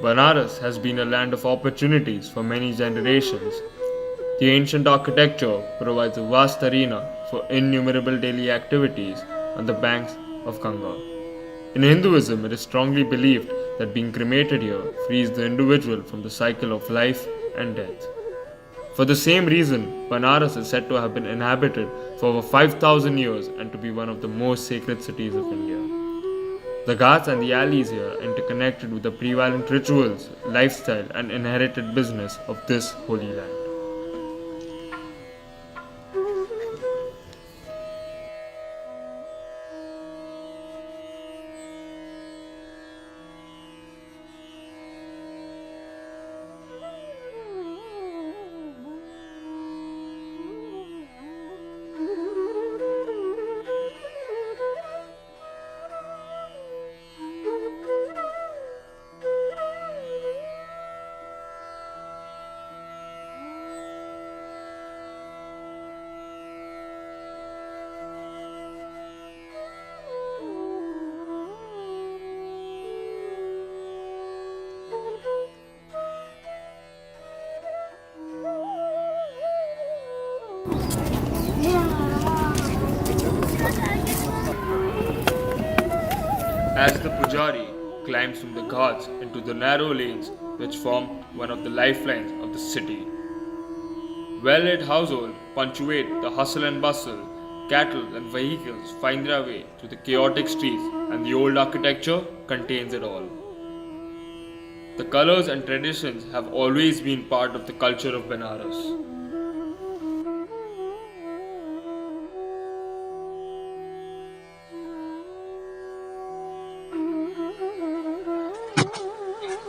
Banaras has been a land of opportunities for many generations. The ancient architecture provides a vast arena for innumerable daily activities on the banks of Ganga. In Hinduism, it is strongly believed that being cremated here frees the individual from the cycle of life and death. For the same reason, Banaras is said to have been inhabited for over 5,000 years and to be one of the most sacred cities of India. The ghats and the alleys here are interconnected with the prevalent rituals, lifestyle, and inherited business of this holy land. As the pujari climbs from the ghats into the narrow lanes which form one of the lifelines of the city. Well-lit households punctuate the hustle and bustle, cattle and vehicles find their way through the chaotic streets, and the old architecture contains it all. The colors and traditions have always been part of the culture of Benares.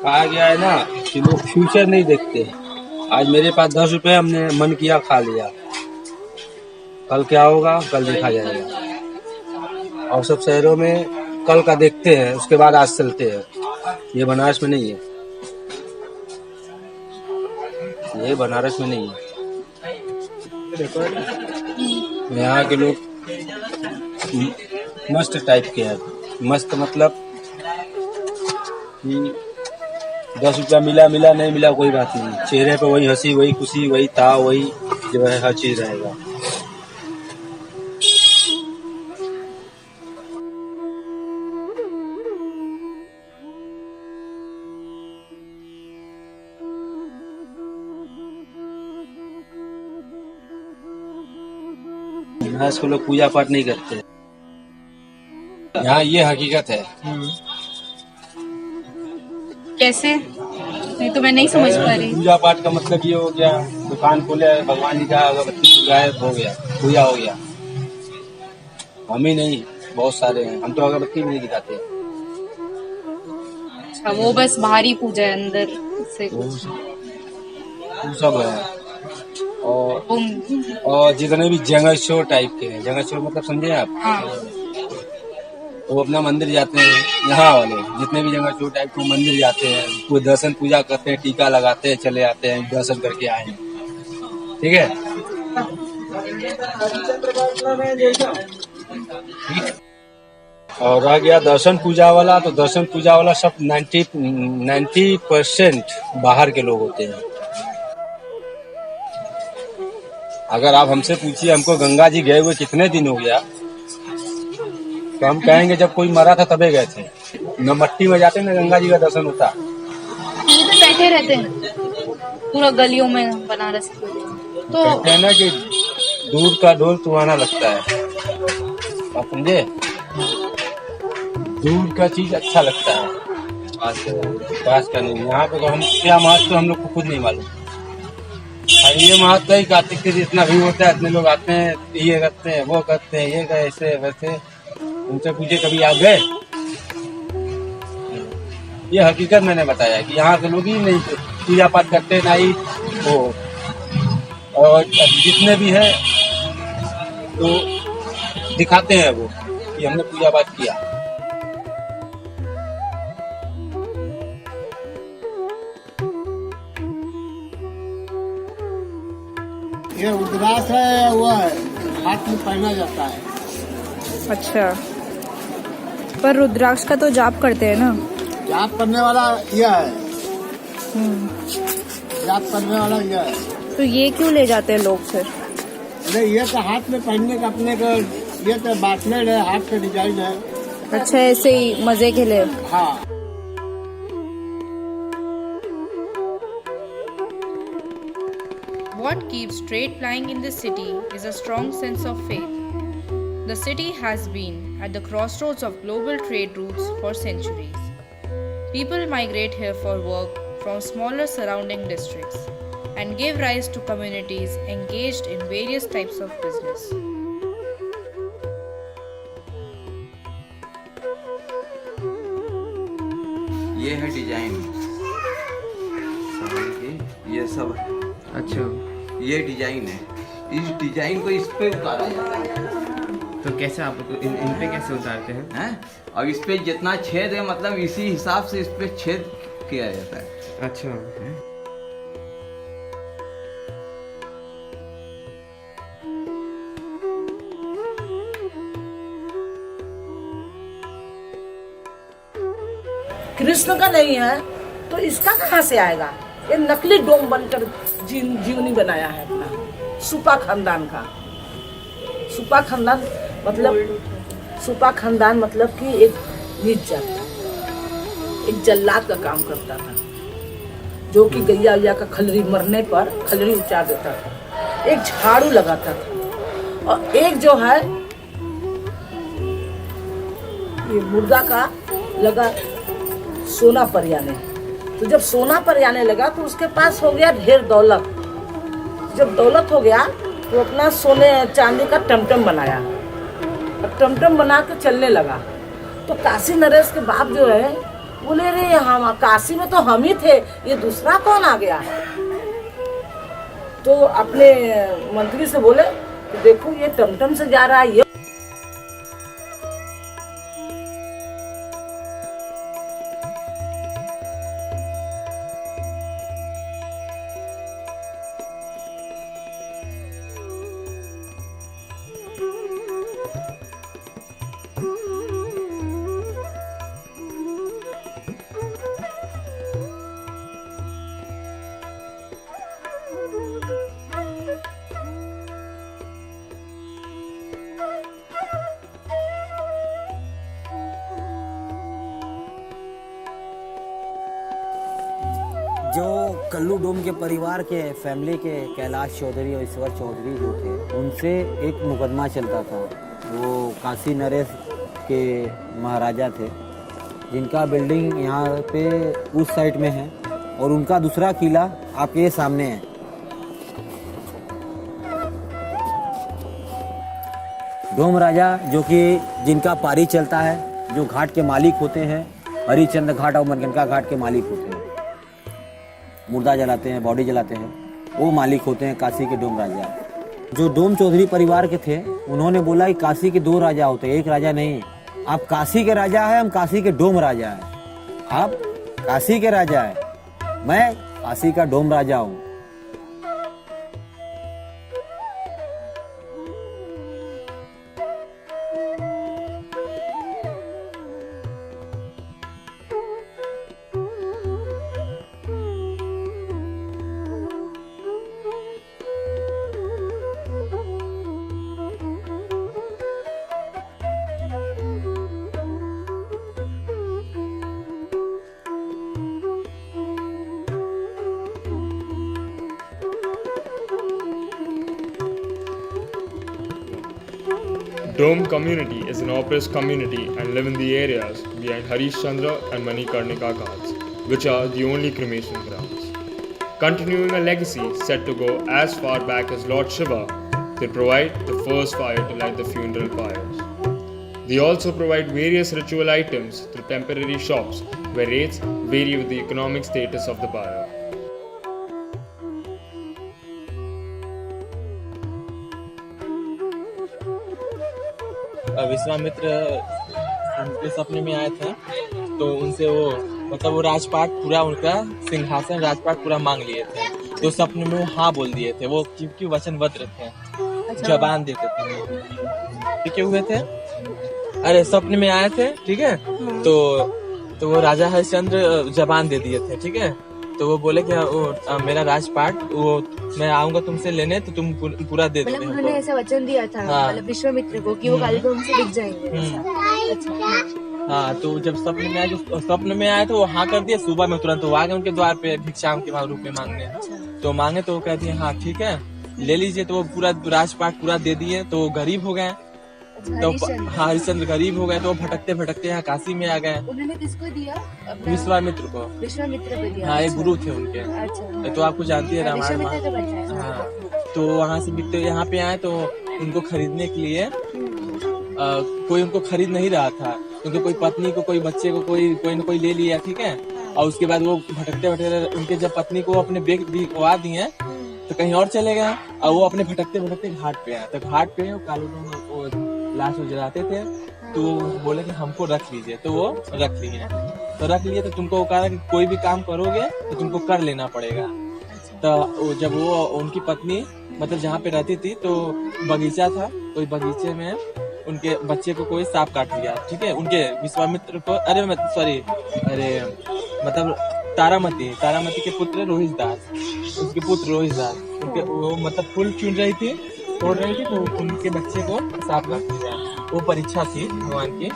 कहा गया है ना कि लोग future नहीं देखते। आज मेरे पास 10 रुपए, हमने मन किया खा लिया, कल क्या होगा कल देखा जाएगा। और सब शहरों में कल का देखते हैं, उसके बाद आज चलते हैं। ये बनारस में नहीं है, ये बनारस में नहीं है। यहाँ के लोग मस्त टाइप के हैं। मस्त मतलब कि 10 रुपया मिला मिला, नहीं मिला कोई बात नहीं, चेहरे पे वही हंसी, वही खुशी, वही ताव, वही जो है हर चीज रहेगा। यहाँ इसको लोग पूजा पाठ नहीं करते। यहाँ ये हकीकत है। कैसे? नहीं तो मैं नहीं समझ पा रही। पूजा पाठ का मतलब ये हो गया, दुकान खोले, भगवान जी का अगरबत्ती सुलगाए, हो गया पूजा हो गया। हम ही नहीं, बहुत सारे हैं, हम तो अगरबत्ती भी नहीं दिखाते। अच्छा, वो बस बाहरी पूजा है, अंदर से वो सब है। और जितने भी जंगल शो टाइप के हैं, जंगल शो मतलब समझे आप? हाँ। वो अपना मंदिर जाते हैं, यहाँ वाले जितने भी जगह शो टाइप के मंदिर जाते हैं, कोई दर्शन पूजा करते हैं, टीका लगाते हैं, चले आते हैं, दर्शन करके आए हैं। ठीक है। और रह गया दर्शन पूजा वाला, तो दर्शन पूजा वाला सब 90% बाहर के लोग होते हैं। अगर आप हमसे पूछिए हमको गंगा जी गए हुए कितने दिन हो गया, तो हम कहेंगे जब कोई मरा था तबे गए थे। न मट्टी में जाते न गंगा जी का दर्शन होता। तो बैठे रहते हैं पूरा गलियों में बनारस। तो कहते हैं ना कि दूर का ढोल सुहाना लगता है, आप समझे? दूर का चीज अच्छा लगता है, पास का नहीं। यहाँ पे तो हम क्या महत्व हम लोग को खुद नहीं मालूम। और ये महत्व है, कार्तिक के इतना भीड़ होता है, इतने लोग आते हैं, ये करते हैं, वो करते हैं, ये गए ऐसे वैसे। उनसे पूछे कभी आप गए? ये हकीकत मैंने बताया कि यहाँ के लोग ही नहीं पूजा पाठ करते, ना ही वो। और जितने भी हैं तो दिखाते हैं वो कि हमने पूजा पाठ किया। ये रुद्राक्ष है, वो है हाथ में पहना जाता है। अच्छा, पर रुद्राक्ष का तो जाप करते हैं ना। जाप करने वाला यह है, जाप करने वाला यह है। तो ये क्यों ले जाते हैं लोग फिर? अरे ये तो हाथ में पहनने का अपने को, ये तो बाटलेट है, हाथ का डिजाइन है। अच्छा, ऐसे ही मजे के लिए। हाँ। What keeps trade flying in the city is a strong sense of faith. The city has been at the crossroads of global trade routes for centuries. People migrate here for work from smaller surrounding districts and give rise to communities engaged in various types of business. ये है design sari की, ये सब। अच्छा, ये design है, इस design को इस पे उतारा जाता है। तो कैसे आप इन पे कैसे उतारते हैं? हैं? और इस पे जितना छेद है, मतलब इसी हिसाब से इस पे छेद किया जाता है। अच्छा, कृष्ण का नहीं है तो इसका कहाँ से आएगा? ये नकली डोम बनकर जीवनी बनाया है अपना सुपा खानदान का। सुपा खानदान मतलब कि एक नीच जात, एक जल्लाद का काम करता था, जो कि गैया का खलरी मरने पर खलरी उचार देता था। एक झाड़ू लगाता था, और एक जो है ये मुर्दा का लगा सोना परियाने। तो जब सोना परियाने लगा तो उसके पास हो गया ढेर दौलत। जब दौलत हो गया तो अपना सोने चांदी का टमटम बनाया, और टमटम बना के चलने लगा। तो काशी नरेश के बाप जो है बोले, रे हम काशी में तो हम ही थे, ये दूसरा कौन आ गया? तो अपने मंत्री से बोले कि देखो ये टमटम से जा रहा है, ये जो कल्लू डोम के परिवार के फैमिली के कैलाश चौधरी और ईश्वर चौधरी जो थे, उनसे एक मुकदमा चलता था। वो काशी नरेश के महाराजा थे, जिनका बिल्डिंग यहाँ पे उस साइड में है, और उनका दूसरा किला आपके सामने है। डोम राजा जो कि जिनका पारी चलता है, जो घाट के मालिक होते हैं, हरिश्चंद्र घाट और मनगंगा घाट के मालिक होते हैं, मुर्दा जलाते हैं, बॉडी जलाते हैं, वो मालिक होते हैं काशी के डोम राजा। जो डोम चौधरी परिवार के थे, उन्होंने बोला कि काशी के 2 राजा होते हैं, एक राजा नहीं। आप काशी के राजा है, हम काशी के डोम राजा है। आप काशी के राजा है, मैं काशी का डोम राजा हूँ। Dome community is an oppressed community and live in the areas behind Harish Chandra and Manikarnika Ghats, which are the only cremation grounds. Continuing a legacy set to go as far back as Lord Shiva, they provide the first fire to light the funeral pyres. They also provide various ritual items through temporary shops where rates vary with the economic status of the buyer. Vishwamitra उनके सपने में आए थे, तो उनसे वो मतलब वो राजपाट पूरा उनका सिंहासन राजपाट पूरा मांग लिए थे। तो सपने में वो हाँ बोल दिए थे, वो क्योंकि वचनबद्ध थे, जबान देते थे। ठीक हुए थे, अरे सपने में आए थे, ठीक है। तो वो राजा हरिश्चंद्र जबान दे दिए थे, ठीक है। तो वो बोले कि वो मेरा राजपाट वो मैं आऊंगा तुमसे लेने, तो तुम पूरा दे दोगे। मतलब उन्होंने ऐसा वचन दिया था मतलब विश्वामित्र को कि वो कालीडोम से दिख जाएंगे। हाँ, तो जब सपने में आए तो वो हाँ कर दिया। सुबह में तुरंत वो आ गए उनके द्वार पे भिक्षाम के रूप में मांगने। तो मांगे तो वो कहती है हाँ ठीक है ले लीजिए। तो वो पूरा राजपाट पूरा दे दिए। तो वो गरीब हो गए। तो हाँ हरिश्चंद्र गरीब हो गए, तो वो भटकते भटकते यहाँ काशी में आ गए। उन्होंने किसको दिया? विश्वामित्र को। विश्वामित्र को दिया। हाँ, एक गुरु थे उनके। अच्छा। तो आपको जानती है रामायण। हाँ, तो वहाँ से बिकते यहाँ पे आए तो उनको खरीदने के लिए कोई उनको खरीद नहीं रहा था, क्योंकि कोई पत्नी को कोई बच्चे को कोई न कोई ले लिया, ठीक है। और उसके बाद वो भटकते भटकते उनके जब पत्नी को अपने बेग दिखवा दिए तो कहीं और चले गए। और वो अपने भटकते भटकते घाट पे आए। तो घाट पे कालीडोम लाश जलाते थे। तो बोले कि हमको रख लीजिए। तो वो रख लिए। तो तुमको कहा कि कोई भी काम करोगे तो तुमको कर लेना पड़ेगा। तो जब वो उनकी पत्नी मतलब जहाँ पे रहती थी तो बगीचा था, तो बगीचे में उनके बच्चे को कोई सांप काट लिया, ठीक है। उनके विश्वामित्र को मतलब तारामती के पुत्र रोहित दास, उसके पुत्र रोहित दास उनके वो मतलब फूल चुन रही थी, तोड़ रही थी, तो उनके बच्चे को सांप काट लिया। वो परीक्षा थी भगवान की,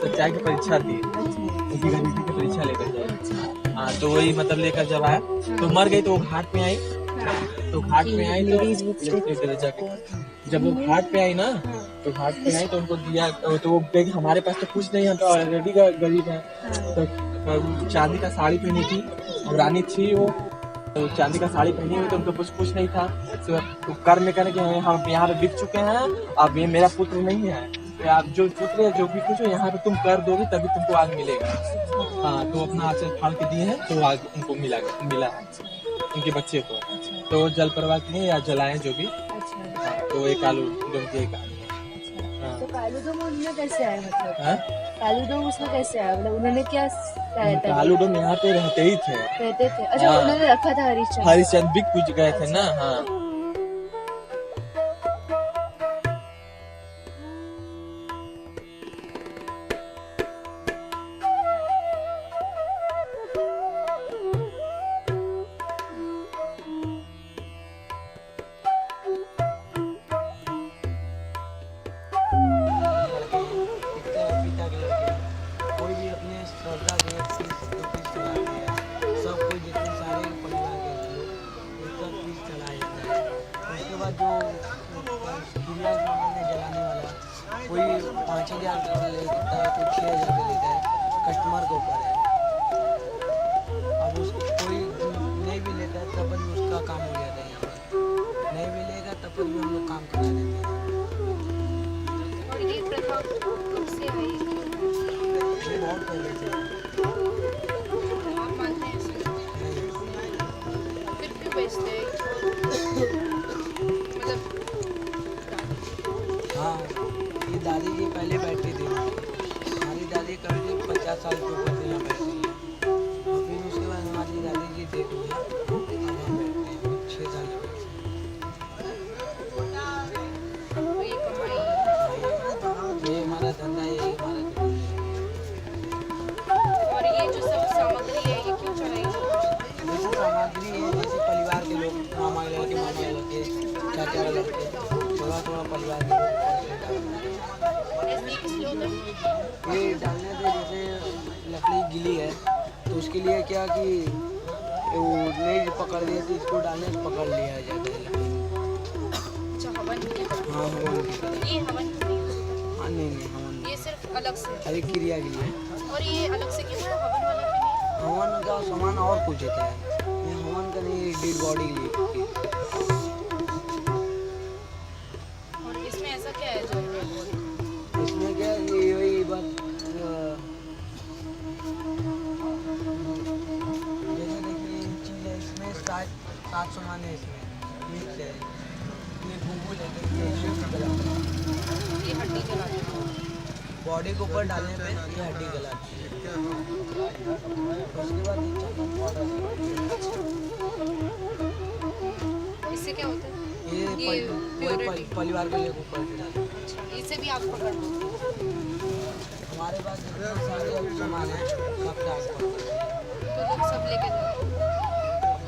सच्चाई की परीक्षा थी, उनकी गरीबी की परीक्षा लेकर जाए। हाँ, तो वही मतलब लेकर जब आया तो मर गई। तो वो घाट पे आई। तो जब वो घाट पे आई ना, तो घाट पे आई तो उनको दिया। तो वो बेग हमारे पास तो कुछ नहीं है, तो ऑलरेडी गरीब है। तो चांदी का साड़ी पहनी थी, रानी थी वो। तो चांदी का साड़ी पहनी हुई, तो उनको कुछ नहीं था। तो कर्म करने के हम यहाँ पे बिक चुके हैं, अब ये मेरा पुत्र नहीं है। तो आप जो पुत्र है जो भी कुछ हो यहाँ पे तुम कर दोगे तभी तुमको आग मिलेगा। हाँ, तो अपना आंचल फाड़ के दिए हैं, तो आग उनको मिला उनके बच्चे को। तो जल प्रवाह किए या जलाएं जो भी। हाँ, तो एक कालीडोम की एक तो कालीडोम उनमें कैसे आए? मतलब कालीडोम उसमें कैसे आया? मतलब उन्होंने क्या कालीडोम यहाँ पे रहते ही थे। अच्छा, उन्होंने रखा था हरिश्चंद्र बिक पूज गए थे ना। हाँ, कोई 5,000 लेता है, कोई 6,000 लेता है, कस्टमर के ऊपर है। अब उसको कोई नहीं भी लेता है तब भी उसका काम हो जाता है। यहाँ पर नहीं भी लेगा तब भी हम लोग काम करा देते हैं। और ये प्रथा कब से आई? ये बहुत पहले से आप मानते हैं इसे? फिर क्यों बेचते हैं? हाँ, ये दादी जी पहले बैठी थी। हमारी दादी कभी 50 साल के ऊपर से यहाँ बैठी है। और फिर उसके बाद हमारी दादी जी देख ली, अब हम बैठते हैं 6 साल के बाद। ये हमारा धंधा है, ये हमारा। और ये जो सब सामग्री है ये क्यों चढ़ाई? जैसे सामग्री है, जैसे परिवार के लोग, मामा लड़के, मामा लड़के, चाचा लड़के, थोड़ा परिवार के लोग ये डालने से। जैसे लकड़ी गीली है तो उसके लिए क्या कि वो नहीं पकड़ दिए तो इसको डालने से पकड़ लिया जाता है। अच्छा, हवन की तरह। हाँ, हवन की तरह। ये हवन की तरह। नहीं नहीं हवन ये सिर्फ अलग से हर एक क्रिया के लिए। और ये अलग से क्यों है, हवन वाला क्यों नहीं है? हवन का सामान और कुछ होता है, ये हवन का नहीं, डेड बॉडी के लिए। और इसमें ऐसा क्या है जो इसमें क्या है, ये वही बात जैसे देखिए ये चीज़ है, इसमें सात सामान है, इसमें मिक्स है, ये घुंघू लेके ये हड्डी जलाते हैं? बॉडी के ऊपर डालने पे ये हड्डी गलाती है। उसके बाद ये चंदन पाउडर, इससे क्या होता है? ये परिवार के लिए ऊपर डालते हैं। इससे भी आप पकड़ लो। हमारे पास जितने सारे सामान है सब डाल तो लोग सब लेके जाते हैं।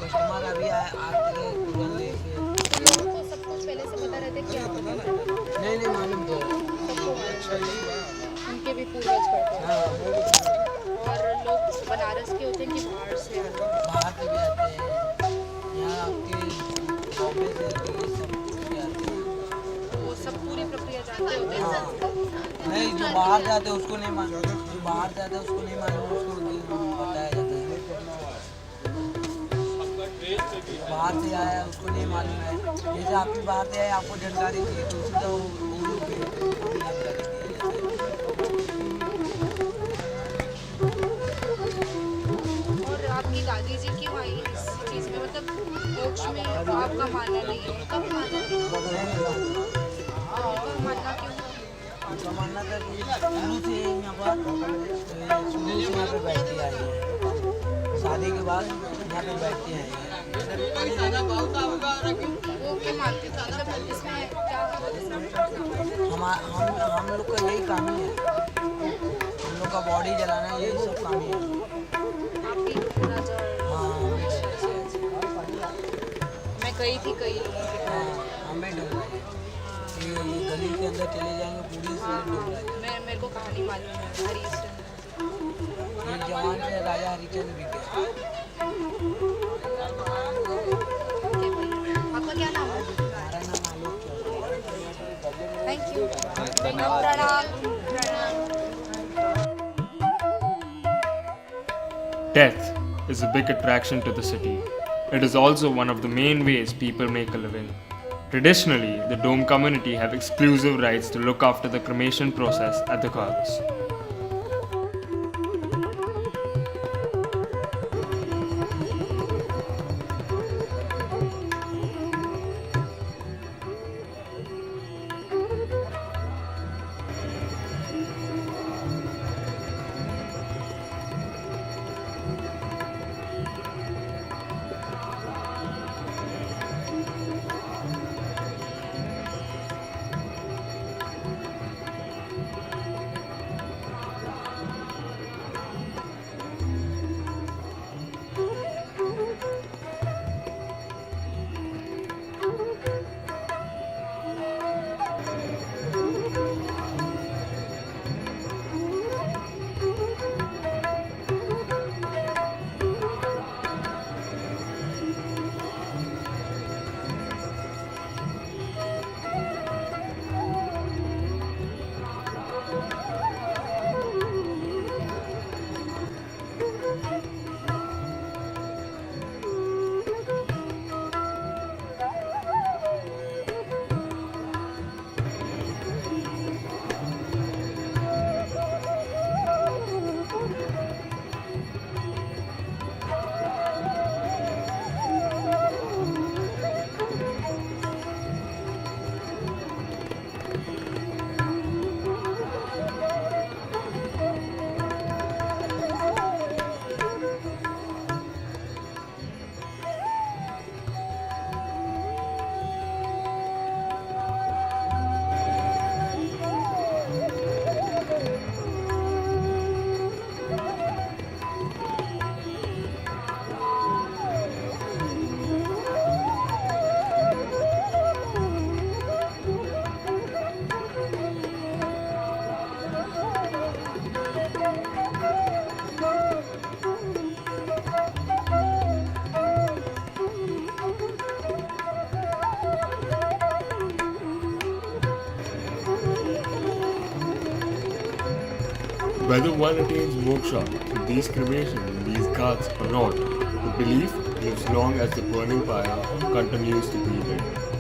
कस्टमर अभी आते हैं तुरंत लेके। तो सब कुछ पहले से पता रहता है क्या होता है? नहीं मालूम तो उनके भी पूर्वज करते हैं। और लोग बनारस के होते हैं कि बाहर से आते हैं? बाहर से भी आते हैं, यहाँ आपके बॉम्बे से दिल्ली सब भी आते हैं। वो सब पूरी प्रक्रिया जानते होते हैं? नहीं, जो बाहर जाते हैं उसको नहीं मालूम, जो बाहर जाते हैं उसको नहीं मालूम, उसको बताया जाता है। बाहर से आया है उसको नहीं मालूम है, जैसे आप भी बाहर से आए आपको जानकारी थी तो उसको उर्दू की जानकारी दी है। और आपकी दादी जी क्यों आई इस चीज़ में, मतलब मोक्ष में आपका मानना नहीं है, उनका भी मानना नहीं है? उनका मानना क्यों? उनका मानना था कि शुरू से यहाँ पर शुरू से यहाँ पे बैठती आई है, शादी के बाद यहाँ पे बैठती आई है। वो क्यों मानते थे, मतलब इसमें क्या? हम लोग का यही काम ही है, हम लोग का बॉडी जलाना यही सब काम ही है। मैं गई थी कई लोगों के हाँ, हमें डूबना है, ये गली के अंदर चले जाएंगे पूरी से डूबना है। मेरे को कहानी मालूम है हरीशचंद्र। एक जवान से राजा हरिचंद्र भी गए। आपका क्या नाम है? हमारा नाम आलोक चौधरी। Thank you. प्रणाम। Death is a big attraction to the city. It is also one of the main ways people make a living. Traditionally, the Dome community have exclusive rights to look after the cremation process at the ghats. Whether one attains moksha through these cremations in these ghats or not, the belief lives long as the burning pyre continues to be lit.